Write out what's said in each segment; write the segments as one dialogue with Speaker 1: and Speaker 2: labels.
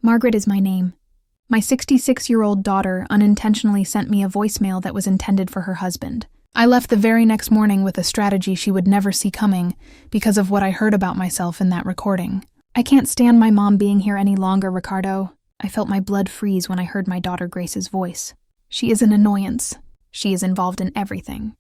Speaker 1: Margaret is my name. My 66-year-old daughter unintentionally sent me a voicemail that was intended for her husband. I left the very next morning with a strategy she would never see coming because of what I heard about myself in that recording. I can't stand my mom being here any longer, Ricardo. I felt my blood freeze when I heard my daughter Grace's voice. She is an annoyance. She is involved in everything.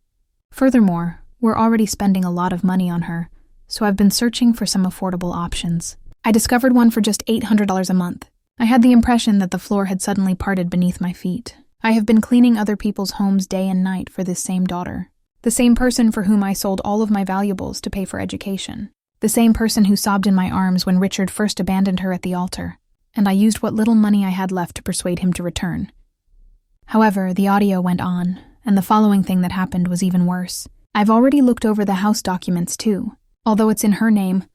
Speaker 1: Furthermore, we're already spending a lot of money on her, so I've been searching for some affordable options. I discovered one for just $800 a month. I had the impression that the floor had suddenly parted beneath my feet. I have been cleaning other people's homes day and night for this same daughter. The same person for whom I sold all of my valuables to pay for education. The same person who sobbed in my arms when Richard first abandoned her at the altar, and I used what little money I had left to persuade him to return. However, the audio went on, and the following thing that happened was even worse. I've already looked over the house documents too. Although it's in her name,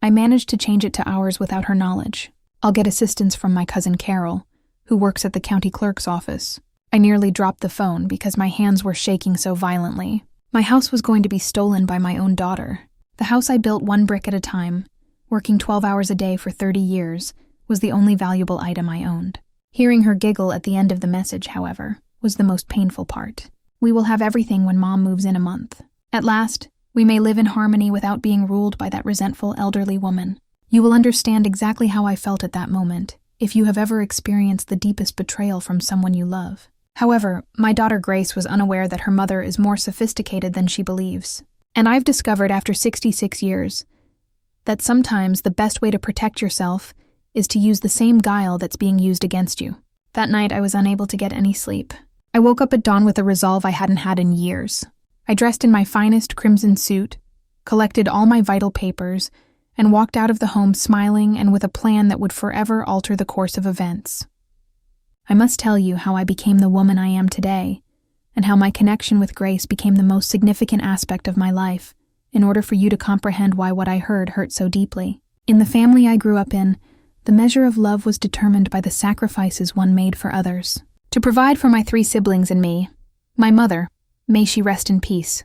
Speaker 1: I managed to change it to ours without her knowledge. I'll get assistance from my cousin Carol, who works at the county clerk's office. I nearly dropped the phone because my hands were shaking so violently. My house was going to be stolen by my own daughter. The house I built one brick at a time, working 12 hours a day for 30 years, was the only valuable item I owned. Hearing her giggle at the end of the message, however, was the most painful part. We will have everything when Mom moves in a month. At last, we may live in harmony without being ruled by that resentful elderly woman. You will understand exactly how I felt at that moment, if you have ever experienced the deepest betrayal from someone you love. However, my daughter Grace was unaware that her mother is more sophisticated than she believes. And I've discovered after 66 years that sometimes the best way to protect yourself is to use the same guile that's being used against you. That night, I was unable to get any sleep. I woke up at dawn with a resolve I hadn't had in years. I dressed in my finest crimson suit, collected all my vital papers, and walked out of the home smiling and with a plan that would forever alter the course of events. I must tell you how I became the woman I am today, and how my connection with Grace became the most significant aspect of my life, in order for you to comprehend why what I heard hurt so deeply. In the family I grew up in, the measure of love was determined by the sacrifices one made for others. To provide for my 3 siblings and me, my mother, may she rest in peace,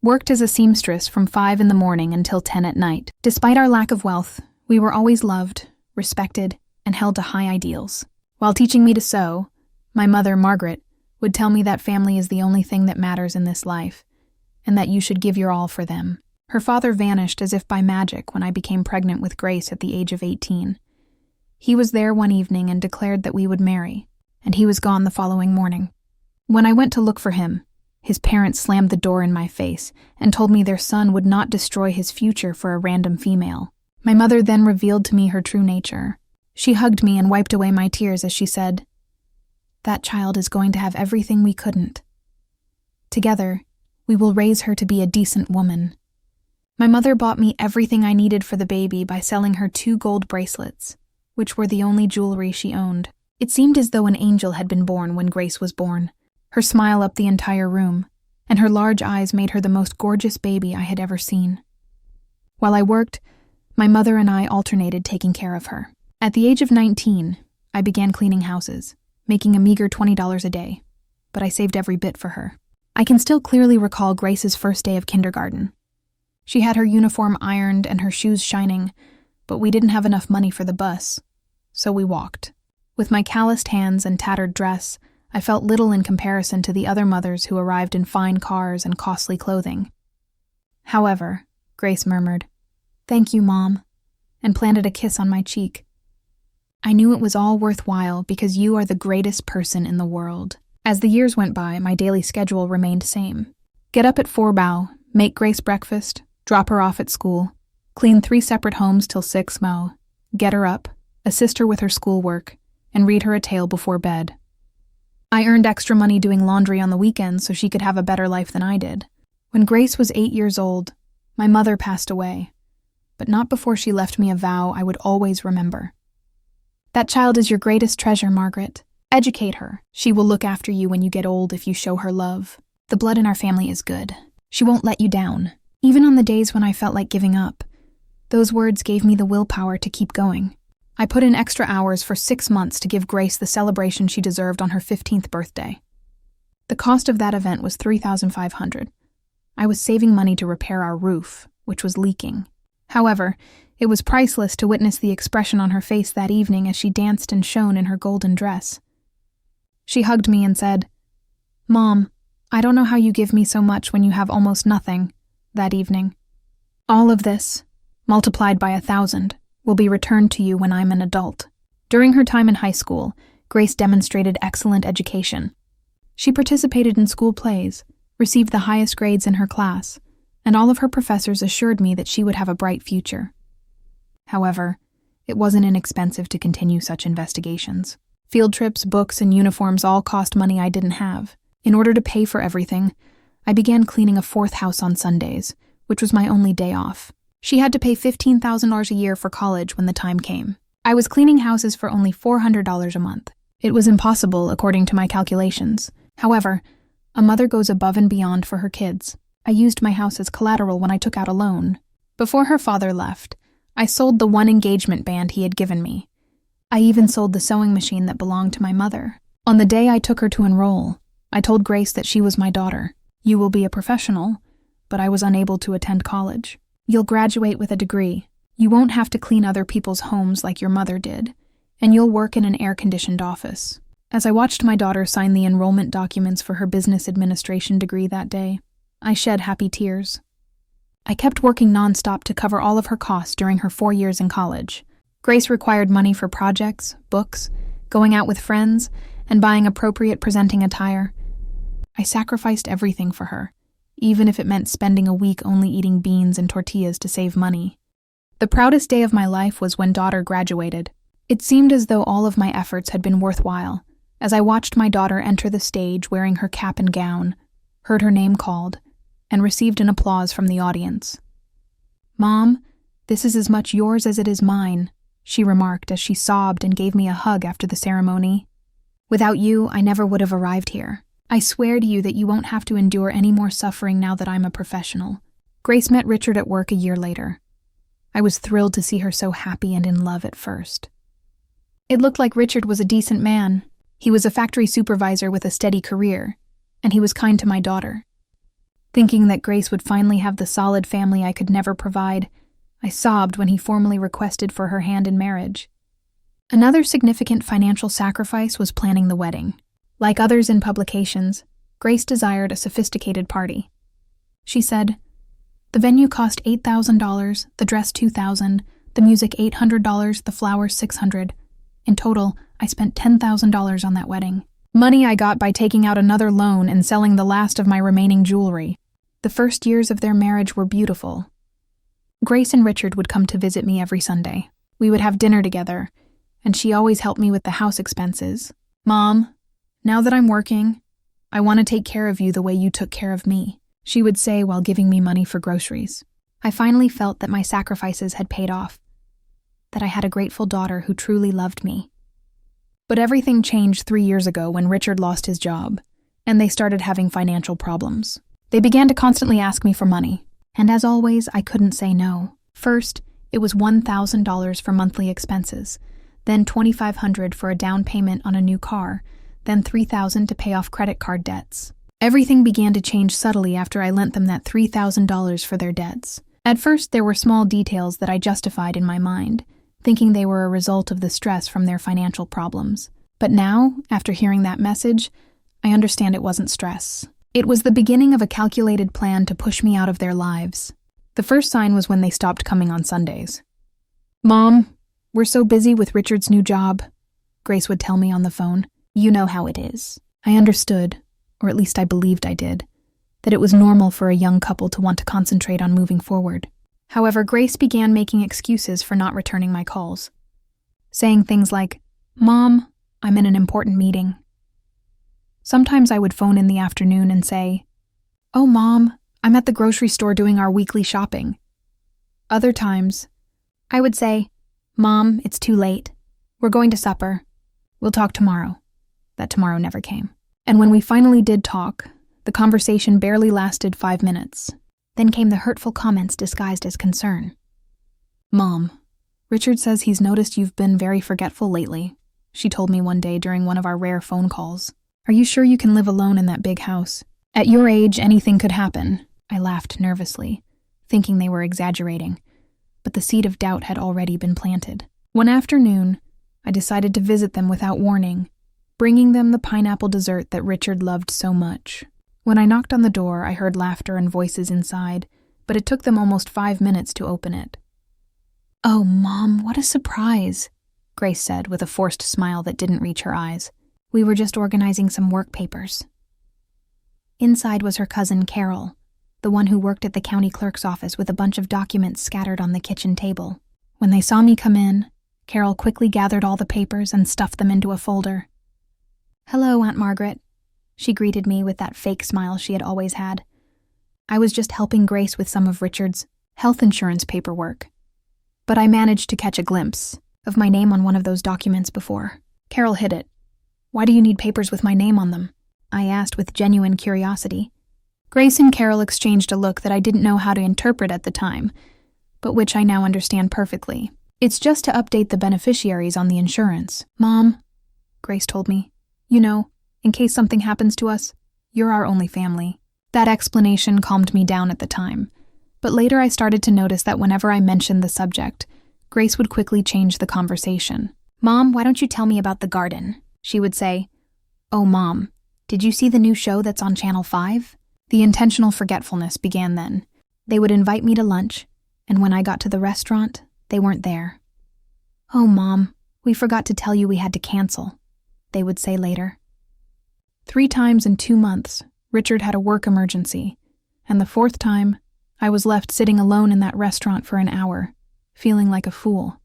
Speaker 1: worked as a seamstress from 5 in the morning until 10 at night. Despite our lack of wealth, we were always loved, respected, and held to high ideals. While teaching me to sew, my mother, Margaret, would tell me that family is the only thing that matters in this life, and that you should give your all for them. Her father vanished as if by magic when I became pregnant with Grace at the age of 18. He was there one evening and declared that we would marry, and he was gone the following morning. When I went to look for him, his parents slammed the door in my face and told me their son would not destroy his future for a random female. My mother then revealed to me her true nature. She hugged me and wiped away my tears as she said, "That child is going to have everything we couldn't. Together, we will raise her to be a decent woman." My mother bought me everything I needed for the baby by selling her 2 gold bracelets, which were the only jewelry she owned. It seemed as though an angel had been born when Grace was born. Her smile upped the entire room, and her large eyes made her the most gorgeous baby I had ever seen. While I worked, my mother and I alternated taking care of her. At the age of 19, I began cleaning houses, making a meager $20 a day, but I saved every bit for her. I can still clearly recall Grace's first day of kindergarten. She had her uniform ironed and her shoes shining, but we didn't have enough money for the bus, so we walked. With my calloused hands and tattered dress, I felt little in comparison to the other mothers who arrived in fine cars and costly clothing. However, Grace murmured, "Thank you, Mom," and planted a kiss on my cheek. I knew it was all worthwhile because you are the greatest person in the world. As the years went by, my daily schedule remained same. Get up at 4 bow, make Grace breakfast, drop her off at school, clean 3 separate homes till 6 mo, get her up, assist her with her schoolwork, and read her a tale before bed. I earned extra money doing laundry on the weekends so she could have a better life than I did. When Grace was 8 years old, my mother passed away, but not before she left me a vow I would always remember. That child is your greatest treasure, Margaret. Educate her. She will look after you when you get old if you show her love. The blood in our family is good. She won't let you down. Even on the days when I felt like giving up, those words gave me the willpower to keep going. I put in extra hours for 6 months to give Grace the celebration she deserved on her 15th birthday. The cost of that event was $3,500. I was saving money to repair our roof, which was leaking. However, It was priceless to witness the expression on her face that evening as she danced and shone in her golden dress. She hugged me and said, "Mom, I don't know how you give me so much when you have almost nothing," that evening. "All of this, multiplied by 1,000, will be returned to you when I'm an adult." During her time in high school, Grace demonstrated excellent education. She participated in school plays, received the highest grades in her class, and all of her professors assured me that she would have a bright future. However, it wasn't inexpensive to continue such investigations. Field trips, books, and uniforms all cost money I didn't have. In order to pay for everything, I began cleaning a fourth house on Sundays, which was my only day off. She had to pay $15,000 a year for college when the time came. I was cleaning houses for only $400 a month. It was impossible, according to my calculations. However, a mother goes above and beyond for her kids. I used my house as collateral when I took out a loan. Before her father left, I sold the one engagement band he had given me. I even sold the sewing machine that belonged to my mother. On the day I took her to enroll, I told Grace that she was my daughter. "You will be a professional," but I was unable to attend college. "You'll graduate with a degree. You won't have to clean other people's homes like your mother did, and you'll work in an air-conditioned office." As I watched my daughter sign the enrollment documents for her business administration degree that day, I shed happy tears. I kept working nonstop to cover all of her costs during her 4 years in college. Grace required money for projects, books, going out with friends, and buying appropriate presenting attire. I sacrificed everything for her, even if it meant spending a week only eating beans and tortillas to save money. The proudest day of my life was when daughter graduated. It seemed as though all of my efforts had been worthwhile, as I watched my daughter enter the stage wearing her cap and gown, heard her name called, and received an applause from the audience. "Mom, this is as much yours as it is mine," she remarked as she sobbed and gave me a hug after the ceremony. "Without you, I never would have arrived here. I swear to you that you won't have to endure any more suffering now that I'm a professional." Grace met Richard at work a year later. I was thrilled to see her so happy and in love at first. It looked like Richard was a decent man. He was a factory supervisor with a steady career, and he was kind to my daughter. Thinking that Grace would finally have the solid family I could never provide, I sobbed when he formally requested for her hand in marriage. Another significant financial sacrifice was planning the wedding. Like others in publications, Grace desired a sophisticated party. She said, "The venue cost $8,000, the dress $2,000, the music $800, the flowers $600. In total, I spent $10,000 on that wedding. Money I got by taking out another loan and selling the last of my remaining jewelry. The first years of their marriage were beautiful. Grace and Richard would come to visit me every Sunday. We would have dinner together, and she always helped me with the house expenses. "Mom, now that I'm working, I want to take care of you the way you took care of me," she would say while giving me money for groceries. I finally felt that my sacrifices had paid off, that I had a grateful daughter who truly loved me. But everything changed 3 years ago when Richard lost his job, and they started having financial problems. They began to constantly ask me for money, and as always, I couldn't say no. First, it was $1,000 for monthly expenses, then $2,500 for a down payment on a new car, then $3,000 to pay off credit card debts. Everything began to change subtly after I lent them that $3,000 for their debts. At first, there were small details that I justified in my mind, thinking they were a result of the stress from their financial problems. But now, after hearing that message, I understand it wasn't stress. It was the beginning of a calculated plan to push me out of their lives. The first sign was when they stopped coming on Sundays. "Mom, we're so busy with Richard's new job," Grace would tell me on the phone. "You know how it is." I understood, or at least I believed I did, that it was normal for a young couple to want to concentrate on moving forward. However, Grace began making excuses for not returning my calls, saying things like, "Mom, I'm in an important meeting." Sometimes I would phone in the afternoon and say, "Oh, Mom, I'm at the grocery store doing our weekly shopping." Other times, I would say, "Mom, it's too late. We're going to supper. We'll talk tomorrow." That tomorrow never came. And when we finally did talk, the conversation barely lasted 5 minutes. Then came the hurtful comments disguised as concern. "Mom, Richard says he's noticed you've been very forgetful lately," she told me one day during one of our rare phone calls. "Are you sure you can live alone in that big house? At your age, anything could happen." I laughed nervously, thinking they were exaggerating. but the seed of doubt had already been planted. One afternoon, I decided to visit them without warning, bringing them the pineapple dessert that Richard loved so much. When I knocked on the door, I heard laughter and voices inside, but it took them almost 5 minutes to open it. "Oh, Mom, what a surprise," Grace said with a forced smile that didn't reach her eyes. "We were just organizing some work papers." Inside was her cousin Carol, the one who worked at the county clerk's office with a bunch of documents scattered on the kitchen table. When they saw me come in, Carol quickly gathered all the papers and stuffed them into a folder. "Hello, Aunt Margaret," she greeted me with that fake smile she had always had. I was just helping Grace with some of Richard's health insurance paperwork, but I managed to catch a glimpse of my name on one of those documents before Carol hid it. "Why do you need papers with my name on them?" I asked with genuine curiosity. Grace and Carol exchanged a look that I didn't know how to interpret at the time, but which I now understand perfectly. "It's just to update the beneficiaries on the insurance, Mom," Grace told me. "You know, in case something happens to us, you're our only family." That explanation calmed me down at the time, but later I started to notice that whenever I mentioned the subject, Grace would quickly change the conversation. "Mom, why don't you tell me about the garden?" she would say. "Oh, Mom, did you see the new show that's on Channel 5? The intentional forgetfulness began then. They would invite me to lunch, and when I got to the restaurant, they weren't there. "Oh, Mom, we forgot to tell you we had to cancel," they would say later. 3 times in 2 months, Richard had a work emergency, and the 4th time, I was left sitting alone in that restaurant for an hour, feeling like a fool.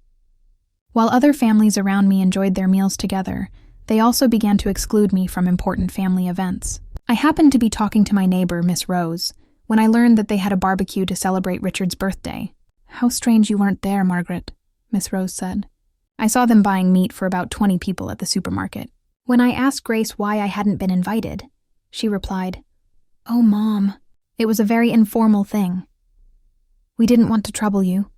Speaker 1: While other families around me enjoyed their meals together, they also began to exclude me from important family events. I happened to be talking to my neighbor, Miss Rose, when I learned that they had a barbecue to celebrate Richard's birthday. "How strange you weren't there, Margaret," Miss Rose said. "I saw them buying meat for about 20 people at the supermarket." When I asked Grace why I hadn't been invited, she replied, "Oh, Mom, it was a very informal thing. We didn't want to trouble you,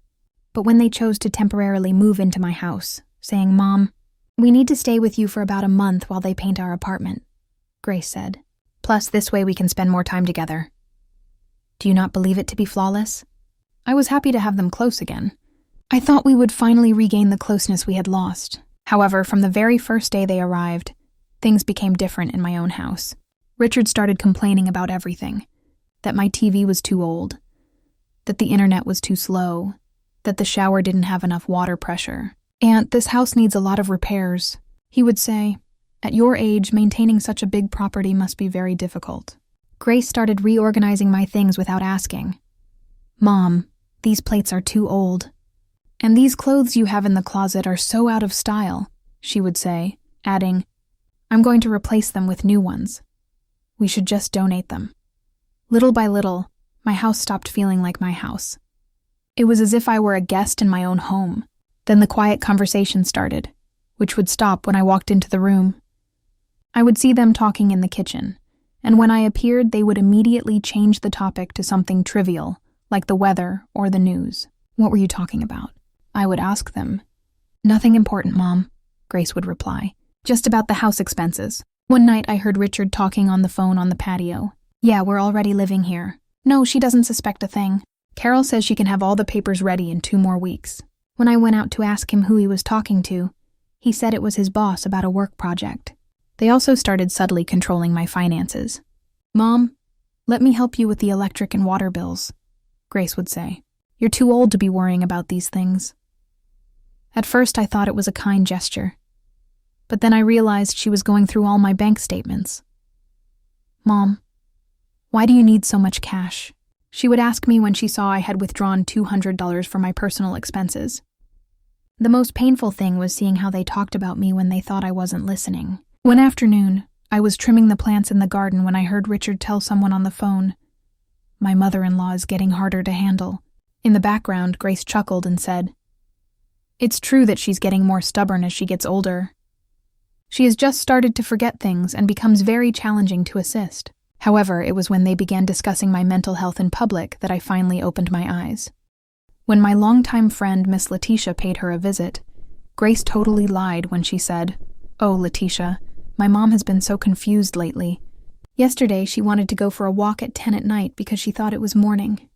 Speaker 1: but when they chose to temporarily move into my house, saying, 'Mom, we need to stay with you for about a month while they paint our apartment,' Grace said. Plus, this way we can spend more time together. Do you not believe it to be flawless?" I was happy to have them close again. I thought we would finally regain the closeness we had lost. However, from the very first day they arrived, things became different in my own house. Richard started complaining about everything. That my TV was too old, that the internet was too slow, that the shower didn't have enough water pressure. "Aunt, this house needs a lot of repairs," he would say. "At your age, maintaining such a big property must be very difficult." Grace started reorganizing my things without asking. "Mom, these plates are too old. And these clothes you have in the closet are so out of style," she would say, adding, "I'm going to replace them with new ones. We should just donate them." Little by little, my house stopped feeling like my house. It was as if I were a guest in my own home. Then the quiet conversation started, which would stop when I walked into the room. I would see them talking in the kitchen, and when I appeared, they would immediately change the topic to something trivial, like the weather or the news. "What were you talking about?" I would ask them. "Nothing important, Mom," Grace would reply. "Just about the house expenses." One night I heard Richard talking on the phone on the patio. "Yeah, we're already living here. No, she doesn't suspect a thing. Carol says she can have all the papers ready in 2 more weeks." When I went out to ask him who he was talking to, he said it was his boss about a work project. They also started subtly controlling my finances. "Mom, let me help you with the electric and water bills," Grace would say. "You're too old to be worrying about these things." At first I thought it was a kind gesture, but then I realized she was going through all my bank statements. "Mom, why do you need so much cash?" She would ask me when she saw I had withdrawn $200 for my personal expenses. The most painful thing was seeing how they talked about me when they thought I wasn't listening. One afternoon, I was trimming the plants in the garden when I heard Richard tell someone on the phone, "My mother-in-law is getting harder to handle." In the background, Grace chuckled and said, "It's true that she's getting more stubborn as she gets older. She has just started to forget things and becomes very challenging to assist." However, it was when they began discussing my mental health in public that I finally opened my eyes. When my longtime friend Miss Letitia paid her a visit, Grace totally lied when she said, "Oh, Letitia, my mom has been so confused lately. Yesterday she wanted to go for a walk at 10 at night because she thought it was morning."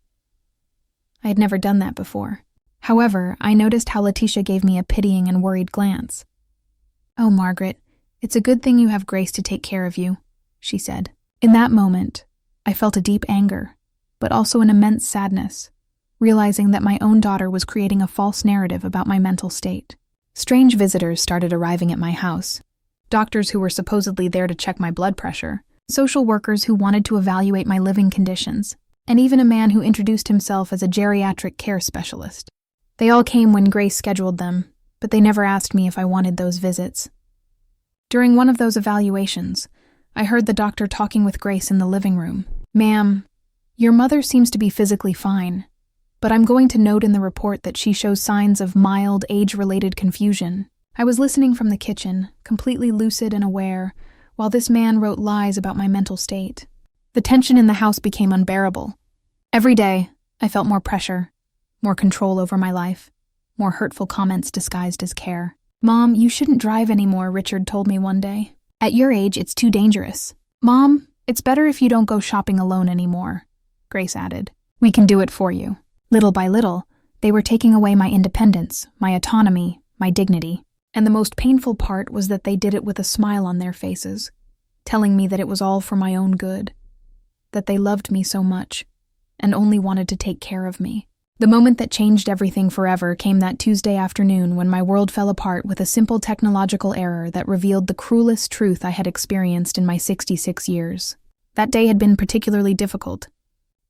Speaker 1: I had never done that before. However, I noticed how Letitia gave me a pitying and worried glance. "Oh, Margaret, it's a good thing you have Grace to take care of you," she said. In that moment, I felt a deep anger, but also an immense sadness, realizing that my own daughter was creating a false narrative about my mental state. Strange visitors started arriving at my house. Doctors who were supposedly there to check my blood pressure, social workers who wanted to evaluate my living conditions, and even a man who introduced himself as a geriatric care specialist. They all came when Grace scheduled them, but they never asked me if I wanted those visits. During one of those evaluations, I heard the doctor talking with Grace in the living room. "Ma'am, your mother seems to be physically fine, but I'm going to note in the report that she shows signs of mild age-related confusion." I was listening from the kitchen, completely lucid and aware, while this man wrote lies about my mental state. The tension in the house became unbearable. Every day, I felt more pressure, more control over my life, more hurtful comments disguised as care. "Mom, you shouldn't drive anymore," Richard told me one day. "At your age, it's too dangerous." "Mom, it's better if you don't go shopping alone anymore," Grace added. "We can do it for you." Little by little, they were taking away my independence, my autonomy, my dignity. And the most painful part was that they did it with a smile on their faces, telling me that it was all for my own good, that they loved me so much, and only wanted to take care of me. The moment that changed everything forever came that Tuesday afternoon when my world fell apart with a simple technological error that revealed the cruelest truth I had experienced in my 66 years. That day had been particularly difficult.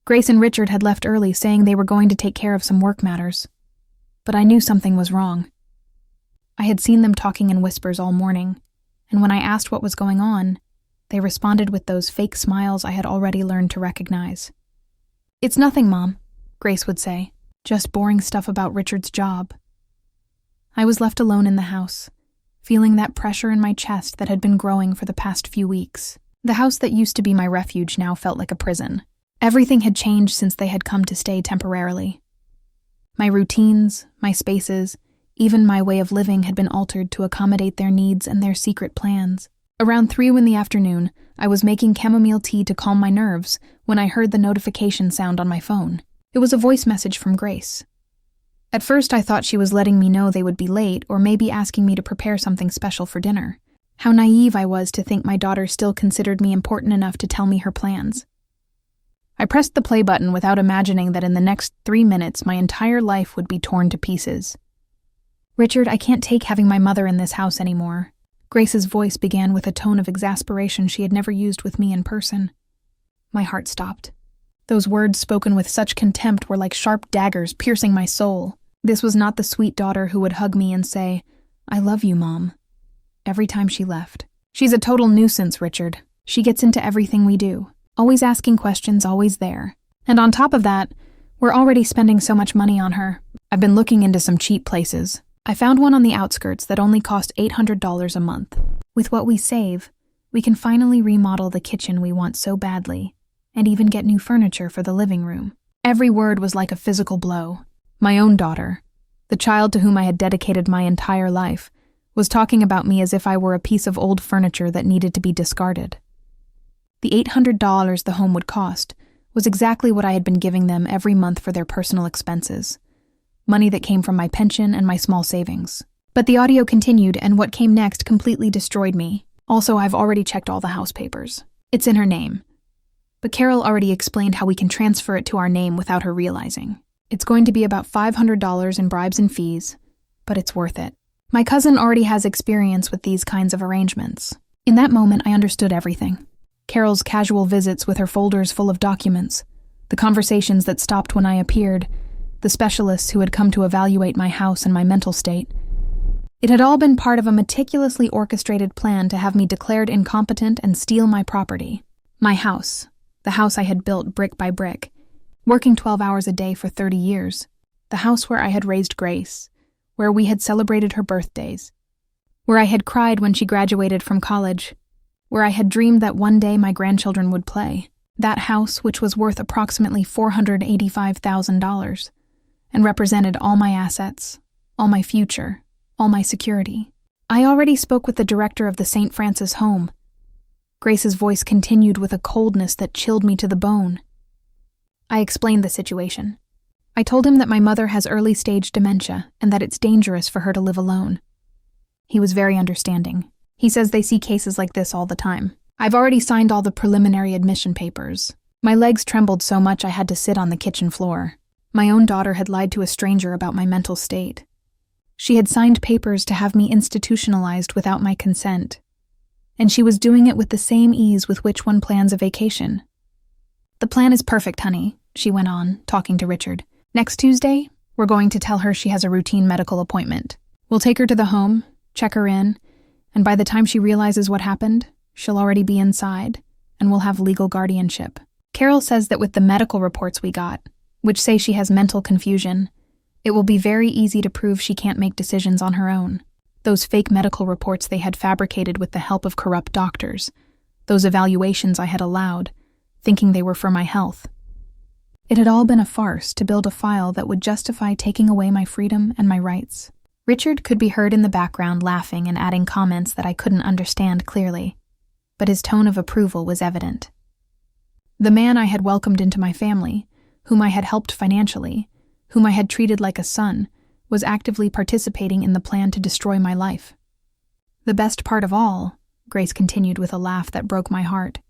Speaker 1: Grace and Richard had left early, saying they were going to take care of some work matters. But I knew something was wrong. I had seen them talking in whispers all morning, and when I asked what was going on, they responded with those fake smiles I had already learned to recognize. "It's nothing, Mom," Grace would say, "just boring stuff about Richard's job." I was left alone in the house, feeling that pressure in my chest that had been growing for the past few weeks. The house that used to be my refuge now felt like a prison. Everything had changed since they had come to stay temporarily. My routines, my spaces, even my way of living had been altered to accommodate their needs and their secret plans. Around 3 in the afternoon, I was making chamomile tea to calm my nerves when I heard the notification sound on my phone. It was a voice message from Grace. At first, I thought she was letting me know they would be late or maybe asking me to prepare something special for dinner. How naive I was to think my daughter still considered me important enough to tell me her plans. I pressed the play button without imagining that in the next 3 minutes my entire life would be torn to pieces. "Richard, I can't take having my mother in this house anymore." Grace's voice began with a tone of exasperation she had never used with me in person. My heart stopped. Those words spoken with such contempt were like sharp daggers piercing my soul. This was not the sweet daughter who would hug me and say, "I love you, Mom," every time she left. "She's a total nuisance, Richard. She gets into everything we do. Always asking questions, always there. And on top of that, we're already spending so much money on her. I've been looking into some cheap places. I found one on the outskirts that only cost $800 a month. With what we save, we can finally remodel the kitchen we want so badly, and even get new furniture for the living room." Every word was like a physical blow. My own daughter, the child to whom I had dedicated my entire life, was talking about me as if I were a piece of old furniture that needed to be discarded. The $800 the home would cost was exactly what I had been giving them every month for their personal expenses. Money that came from my pension and my small savings. But the audio continued, and what came next completely destroyed me. Also, I've already checked all the house papers. It's in her name. But Carol already explained how we can transfer it to our name without her realizing. It's going to be about $500 in bribes and fees, but it's worth it. My cousin already has experience with these kinds of arrangements. In that moment, I understood everything. Carol's casual visits with her folders full of documents, the conversations that stopped when I appeared, the specialists who had come to evaluate my house and my mental state. It had all been part of a meticulously orchestrated plan to have me declared incompetent and steal my property. My house, the house I had built brick by brick, working 12 hours a day for 30 years, the house where I had raised Grace, where we had celebrated her birthdays, where I had cried when she graduated from college, where I had dreamed that one day my grandchildren would play. That house, which was worth approximately $485,000, and represented all my assets, all my future, all my security. I already spoke with the director of the St. Francis home. Grace's voice continued with a coldness that chilled me to the bone. I explained the situation. I told him that my mother has early-stage dementia and that it's dangerous for her to live alone. He was very understanding. He says they see cases like this all the time. I've already signed all the preliminary admission papers. My legs trembled so much I had to sit on the kitchen floor. My own daughter had lied to a stranger about my mental state. She had signed papers to have me institutionalized without my consent. And she was doing it with the same ease with which one plans a vacation. The plan is perfect, honey, she went on, talking to Richard. Next Tuesday, we're going to tell her she has a routine medical appointment. We'll take her to the home, check her in, and by the time she realizes what happened, she'll already be inside, and we'll have legal guardianship. Carol says that with the medical reports we got, which say she has mental confusion, it will be very easy to prove she can't make decisions on her own. Those fake medical reports they had fabricated with the help of corrupt doctors, those evaluations I had allowed, thinking they were for my health. It had all been a farce to build a file that would justify taking away my freedom and my rights. Richard could be heard in the background laughing and adding comments that I couldn't understand clearly, but his tone of approval was evident. The man I had welcomed into my family, whom I had helped financially, whom I had treated like a son, was actively participating in the plan to destroy my life. The best part of all, Grace continued with a laugh that broke my heart,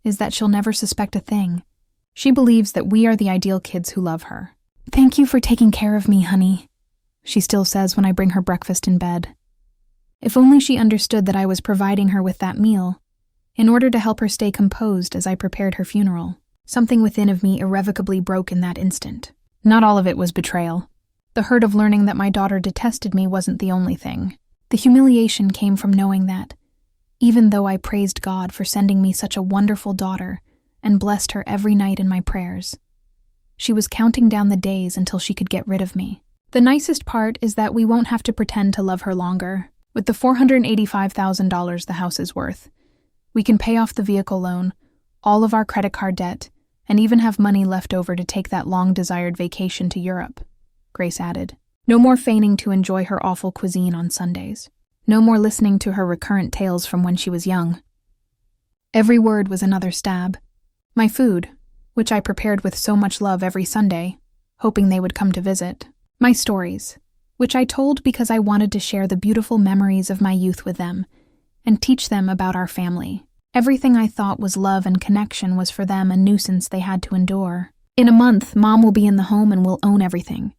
Speaker 1: is that she'll never suspect a thing. She believes that we are the ideal kids who love her. "Thank you for taking care of me, honey," she still says when I bring her breakfast in bed. If only she understood that I was providing her with that meal, in order to help her stay composed as I prepared her funeral. Something within of me irrevocably broke in that instant. Not all of it was betrayal. The hurt of learning that my daughter detested me wasn't the only thing. The humiliation came from knowing that, even though I praised God for sending me such a wonderful daughter and blessed her every night in my prayers, she was counting down the days until she could get rid of me. The nicest part is that we won't have to pretend to love her longer. With the $485,000 the house is worth, we can pay off the vehicle loan, all of our credit card debt, and even have money left over to take that long-desired vacation to Europe, Grace added. No more feigning to enjoy her awful cuisine on Sundays. No more listening to her recurrent tales from when she was young. Every word was another stab. My food, which I prepared with so much love every Sunday, hoping they would come to visit. My stories, which I told because I wanted to share the beautiful memories of my youth with them and teach them about our family. Everything I thought was love and connection was for them a nuisance they had to endure. In a month, Mom will be in the home and will own everything,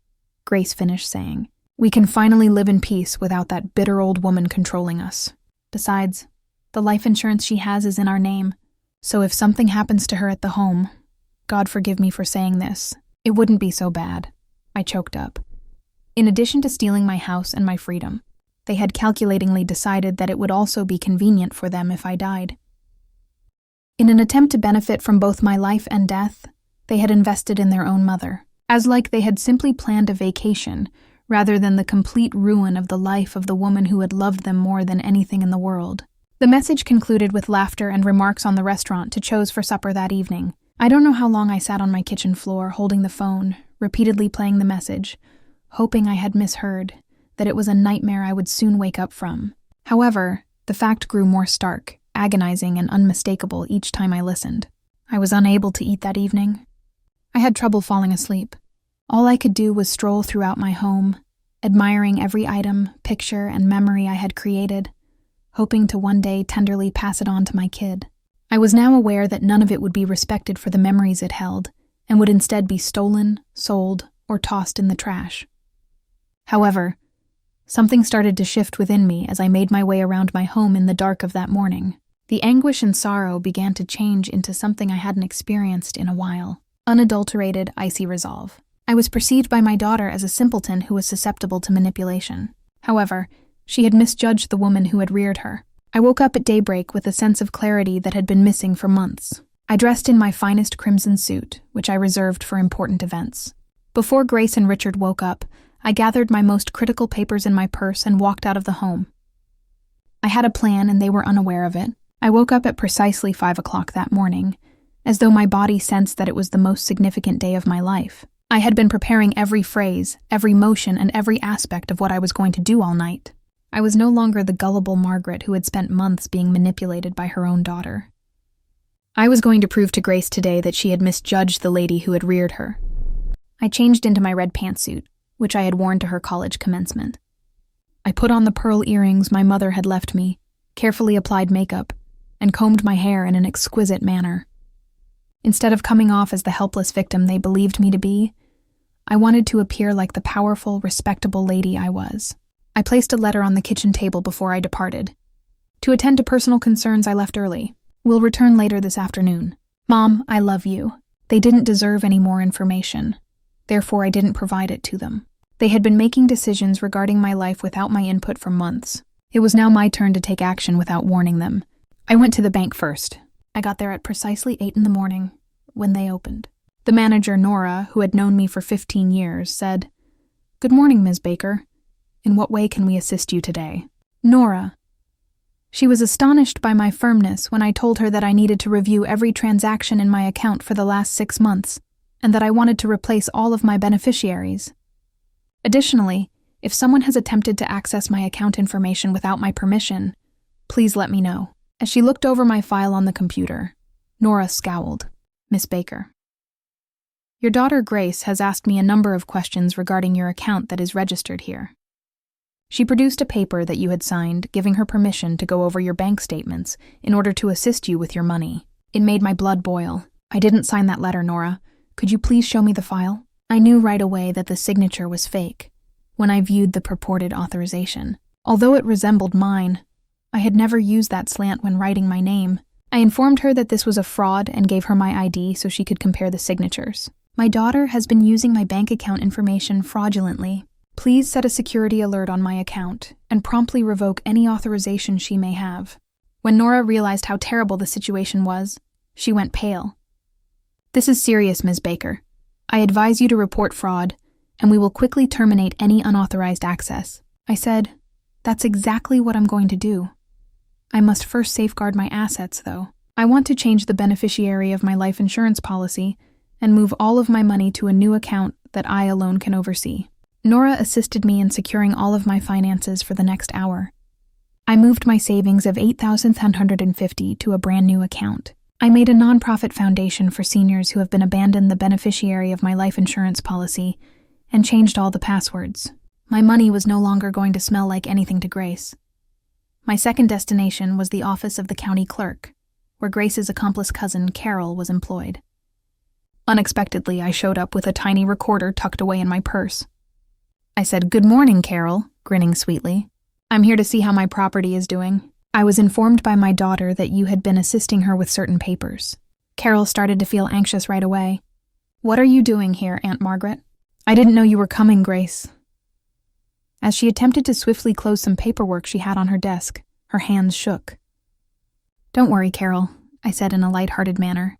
Speaker 1: Grace finished saying. We can finally live in peace without that bitter old woman controlling us. Besides, the life insurance she has is in our name, so if something happens to her at the home, God forgive me for saying this, it wouldn't be so bad. I choked up. In addition to stealing my house and my freedom, they had calculatingly decided that it would also be convenient for them if I died. In an attempt to benefit from both my life and death, they had invested in their own mother, as like they had simply planned a vacation rather than the complete ruin of the life of the woman who had loved them more than anything in the world. The message concluded with laughter and remarks on the restaurant to chose for supper that evening. I don't know how long I sat on my kitchen floor holding the phone, repeatedly playing the message, hoping I had misheard, that it was a nightmare I would soon wake up from. However, the fact grew more stark, agonizing and unmistakable each time I listened. I was unable to eat that evening. I had trouble falling asleep. All I could do was stroll throughout my home, admiring every item, picture, and memory I had created, hoping to one day tenderly pass it on to my kid. I was now aware that none of it would be respected for the memories it held, and would instead be stolen, sold, or tossed in the trash. However, something started to shift within me as I made my way around my home in the dark of that morning. The anguish and sorrow began to change into something I hadn't experienced in a while. Unadulterated, icy resolve. I was perceived by my daughter as a simpleton who was susceptible to manipulation. However, she had misjudged the woman who had reared her. I woke up at daybreak with a sense of clarity that had been missing for months. I dressed in my finest crimson suit, which I reserved for important events. Before Grace and Richard woke up, I gathered my most critical papers in my purse and walked out of the home. I had a plan and they were unaware of it. I woke up at precisely 5 o'clock that morning, as though my body sensed that it was the most significant day of my life. I had been preparing every phrase, every motion, and every aspect of what I was going to do all night. I was no longer the gullible Margaret who had spent months being manipulated by her own daughter. I was going to prove to Grace today that she had misjudged the lady who had reared her. I changed into my red pantsuit, which I had worn to her college commencement. I put on the pearl earrings my mother had left me, carefully applied makeup, and combed my hair in an exquisite manner. Instead of coming off as the helpless victim they believed me to be, I wanted to appear like the powerful, respectable lady I was. I placed a letter on the kitchen table before I departed. To attend to personal concerns, I left early. We'll return later this afternoon. Mom, I love you. They didn't deserve any more information. Therefore, I didn't provide it to them. They had been making decisions regarding my life without my input for months. It was now my turn to take action without warning them. I went to the bank first. I got there at precisely 8 in the morning, when they opened. The manager, Nora, who had known me for 15 years, said, "Good morning, Ms. Baker. In what way can we assist you today?" Nora. She was astonished by my firmness when I told her that I needed to review every transaction in my account for the last 6 months, and that I wanted to replace all of my beneficiaries. Additionally, if someone has attempted to access my account information without my permission, please let me know. As she looked over my file on the computer, Nora scowled. "Miss Baker, your daughter Grace has asked me a number of questions regarding your account that is registered here. She produced a paper that you had signed giving her permission to go over your bank statements in order to assist you with your money. It made my blood boil. I didn't sign that letter, Nora. Could you please show me the file?" I knew right away that the signature was fake when I viewed the purported authorization. Although it resembled mine, I had never used that slant when writing my name. I informed her that this was a fraud and gave her my ID so she could compare the signatures. "My daughter has been using my bank account information fraudulently. Please set a security alert on my account and promptly revoke any authorization she may have." When Nora realized how terrible the situation was, she went pale. "This is serious, Ms. Baker. I advise you to report fraud, and we will quickly terminate any unauthorized access." I said, "That's exactly what I'm going to do. I must first safeguard my assets, though. I want to change the beneficiary of my life insurance policy and move all of my money to a new account that I alone can oversee." Nora assisted me in securing all of my finances for the next hour. I moved my savings of $8,750 to a brand new account. I made a nonprofit foundation for seniors who have been abandoned the beneficiary of my life insurance policy and changed all the passwords. My money was no longer going to smell like anything to Grace. My second destination was the office of the county clerk, where Grace's accomplice cousin, Carol, was employed. Unexpectedly, I showed up with a tiny recorder tucked away in my purse. I said, "Good morning, Carol," grinning sweetly. "I'm here to see how my property is doing. I was informed by my daughter that you had been assisting her with certain papers." Carol started to feel anxious right away. "What are you doing here, Aunt Margaret?" "I didn't know you were coming, Grace." As she attempted to swiftly close some paperwork she had on her desk, her hands shook. "Don't worry, Carol," I said in a light-hearted manner.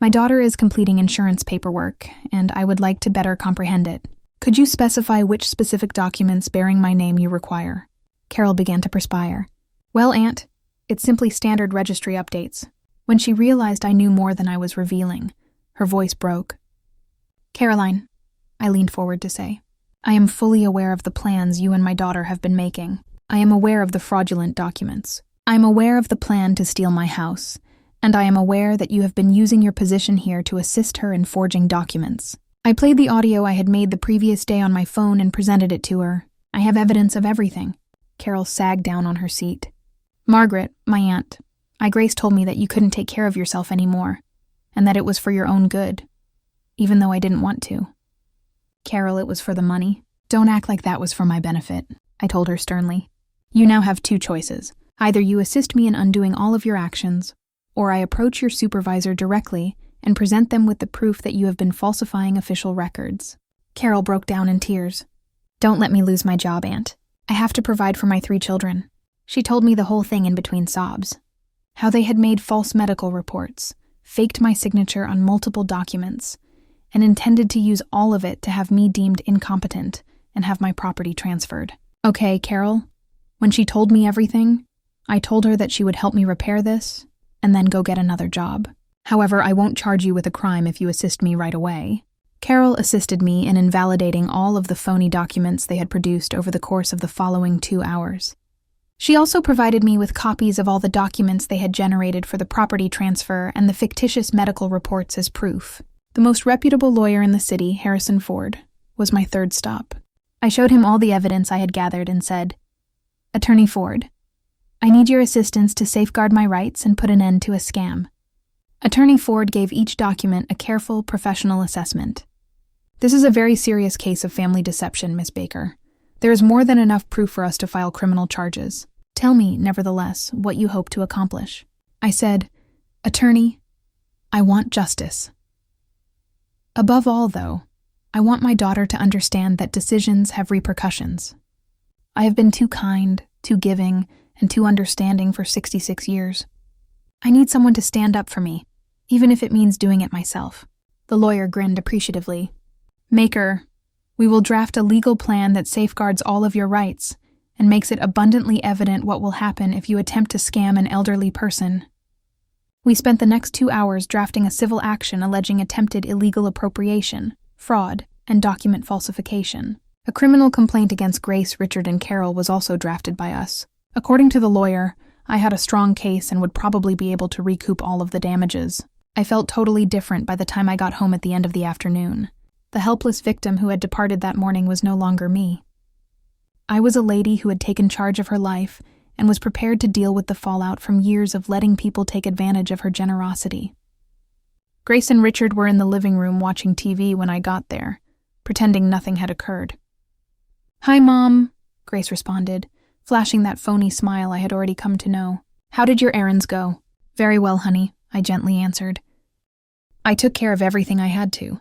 Speaker 1: "My daughter is completing insurance paperwork, and I would like to better comprehend it. Could you specify which specific documents bearing my name you require?" Carol began to perspire. "Well, Aunt, it's simply standard registry updates." When she realized I knew more than I was revealing, her voice broke. "Caroline," I leaned forward to say, "I am fully aware of the plans you and my daughter have been making. I am aware of the fraudulent documents. I am aware of the plan to steal my house, and I am aware that you have been using your position here to assist her in forging documents. I played the audio I had made the previous day on my phone and presented it to her. I have evidence of everything." Carol sagged down on her seat. "Margaret, my aunt, Grace told me that you couldn't take care of yourself anymore, and that it was for your own good, even though I didn't want to." "Carol, it was for the money. Don't act like that was for my benefit," I told her sternly. "You now have 2 choices. Either you assist me in undoing all of your actions, or I approach your supervisor directly and present them with the proof that you have been falsifying official records." Carol broke down in tears. "Don't let me lose my job, Aunt. I have to provide for my 3 children." She told me the whole thing in between sobs. How they had made false medical reports, faked my signature on multiple documents, and intended to use all of it to have me deemed incompetent and have my property transferred. "Okay, Carol." When she told me everything, I told her that she would help me repair this and then go get another job. "However, I won't charge you with a crime if you assist me right away." Carol assisted me in invalidating all of the phony documents they had produced over the course of the following 2 hours. She also provided me with copies of all the documents they had generated for the property transfer and the fictitious medical reports as proof. The most reputable lawyer in the city, Harrison Ford, was my third stop. I showed him all the evidence I had gathered and said, "Attorney Ford, I need your assistance to safeguard my rights and put an end to a scam." Attorney Ford gave each document a careful, professional assessment. "This is a very serious case of family deception, Miss Baker. There is more than enough proof for us to file criminal charges. Tell me, nevertheless, what you hope to accomplish." I said, "Attorney, I want justice. Above all, though, I want my daughter to understand that decisions have repercussions. I have been too kind, too giving, and too understanding for 66 years. I need someone to stand up for me, even if it means doing it myself." The lawyer grinned appreciatively. "Maker, we will draft a legal plan that safeguards all of your rights and makes it abundantly evident what will happen if you attempt to scam an elderly person." We spent the next 2 hours drafting a civil action alleging attempted illegal appropriation, fraud, and document falsification. A criminal complaint against Grace, Richard, and Carol was also drafted by us. According to the lawyer, I had a strong case and would probably be able to recoup all of the damages. I felt totally different by the time I got home at the end of the afternoon. The helpless victim who had departed that morning was no longer me. I was a lady who had taken charge of her life and was prepared to deal with the fallout from years of letting people take advantage of her generosity. Grace and Richard were in the living room watching TV when I got there, pretending nothing had occurred. "Hi, Mom," Grace responded, flashing that phony smile I had already come to know. "How did your errands go?" "Very well, honey," I gently answered. "I took care of everything I had to."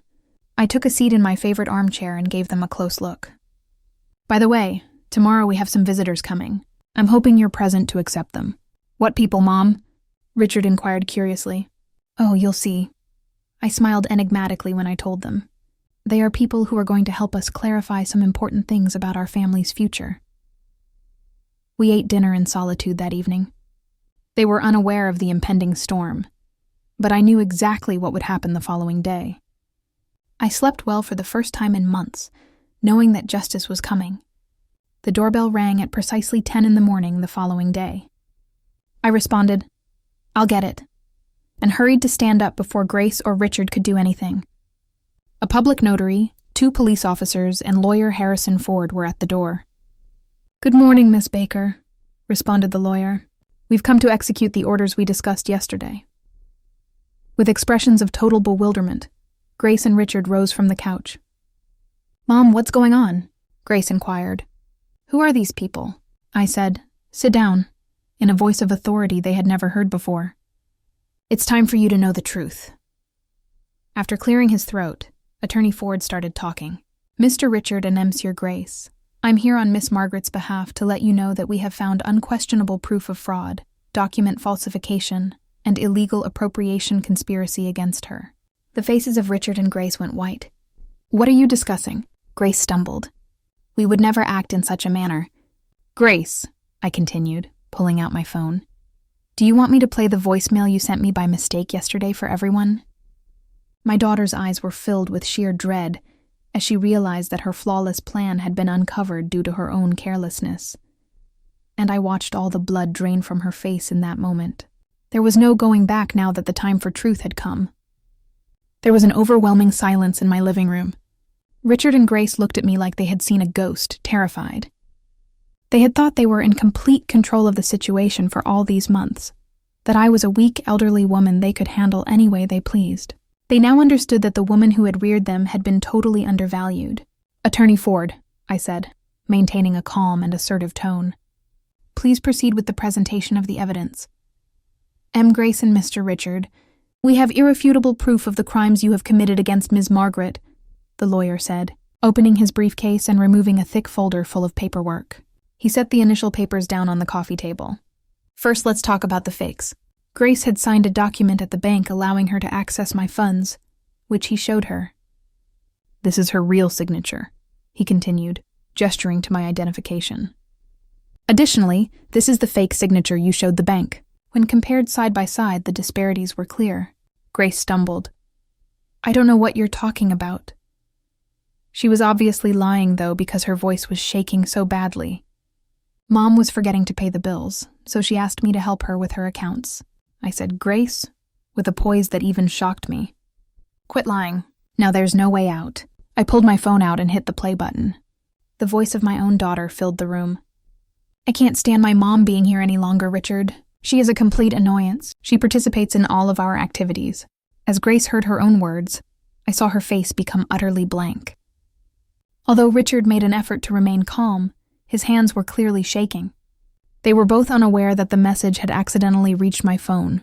Speaker 1: I took a seat in my favorite armchair and gave them a close look. "By the way, tomorrow we have some visitors coming. I'm hoping you're present to accept them." "What people, Mom?" Richard inquired curiously. "Oh, you'll see." I smiled enigmatically when I told them. "They are people who are going to help us clarify some important things about our family's future." We ate dinner in solitude that evening. They were unaware of the impending storm, but I knew exactly what would happen the following day. I slept well for the first time in months, knowing that justice was coming. The doorbell rang at precisely 10 in the morning the following day. I responded, "I'll get it," and hurried to stand up before Grace or Richard could do anything. A public notary, 2 police officers, and lawyer Harrison Ford were at the door. "Good morning, Miss Baker," responded the lawyer. "We've come to execute the orders we discussed yesterday." With expressions of total bewilderment, Grace and Richard rose from the couch. "Mom, what's going on?" Grace inquired. "Who are these people?" I said, "Sit down," in a voice of authority they had never heard before. "It's time for you to know the truth." After clearing his throat, Attorney Ford started talking. "Mr. Richard and Monsieur Grace, I'm here on Miss Margaret's behalf to let you know that we have found unquestionable proof of fraud, document falsification, and illegal appropriation conspiracy against her." The faces of Richard and Grace went white. "What are you discussing?" Grace stumbled. "We would never act in such a manner." "Grace," I continued, pulling out my phone, "do you want me to play the voicemail you sent me by mistake yesterday for everyone?" My daughter's eyes were filled with sheer dread as she realized that her flawless plan had been uncovered due to her own carelessness. And I watched all the blood drain from her face in that moment. There was no going back now that the time for truth had come. There was an overwhelming silence in my living room. Richard and Grace looked at me like they had seen a ghost, terrified. They had thought they were in complete control of the situation for all these months, that I was a weak, elderly woman they could handle any way they pleased. They now understood that the woman who had reared them had been totally undervalued. "Attorney Ford," I said, maintaining a calm and assertive tone, "please proceed with the presentation of the evidence." "M. Grace and Mr. Richard, we have irrefutable proof of the crimes you have committed against Ms. Margaret," the lawyer said, opening his briefcase and removing a thick folder full of paperwork. He set the initial papers down on the coffee table. "First, let's talk about the fakes." Grace had signed a document at the bank allowing her to access my funds, which he showed her. "This is her real signature," he continued, gesturing to my identification. "Additionally, this is the fake signature you showed the bank." When compared side by side, the disparities were clear. Grace stumbled. "I don't know what you're talking about." She was obviously lying, though, because her voice was shaking so badly. Mom was forgetting to pay the bills, so she asked me to help her with her accounts. I said, "Grace," with a poise that even shocked me, "quit lying. Now there's no way out. I pulled my phone out and hit the play button. The voice of my own daughter filled the room. I can't stand my mom being here any longer, Richard. She is a complete annoyance. She participates in all of our activities. As Grace heard her own words, I saw her face become utterly blank. Although Richard made an effort to remain calm, his hands were clearly shaking. They were both unaware that the message had accidentally reached my phone.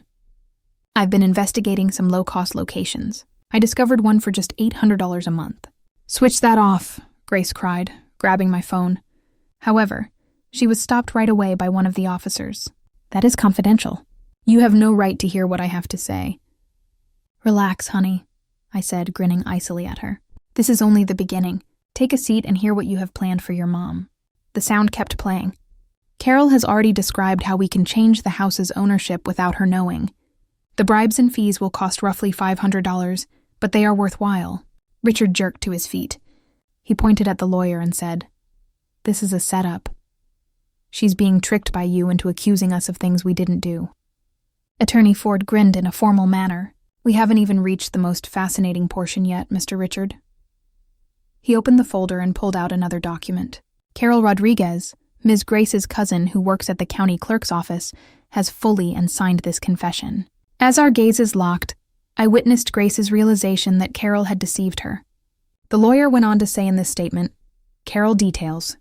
Speaker 1: I've been investigating some low-cost locations. I discovered one for just $800 a month. Switch that off, Grace cried, grabbing my phone. However, she was stopped right away by one of the officers. That is confidential. You have no right to hear what I have to say. Relax, honey, I said, grinning icily at her. This is only the beginning. Take a seat and hear what you have planned for your mom. The sound kept playing. Carol has already described how we can change the house's ownership without her knowing. The bribes and fees will cost roughly $500, but they are worthwhile. Richard jerked to his feet. He pointed at the lawyer and said, "This is a setup. She's being tricked by you into accusing us of things we didn't do." Attorney Ford grinned in a formal manner. "We haven't even reached the most fascinating portion yet, Mr. Richard." He opened the folder and pulled out another document. Carol Rodriguez, Ms. Grace's cousin who works at the county clerk's office, has fully and signed this confession. As our gazes locked, I witnessed Grace's realization that Carol had deceived her. The lawyer went on to say in this statement, "Carol details,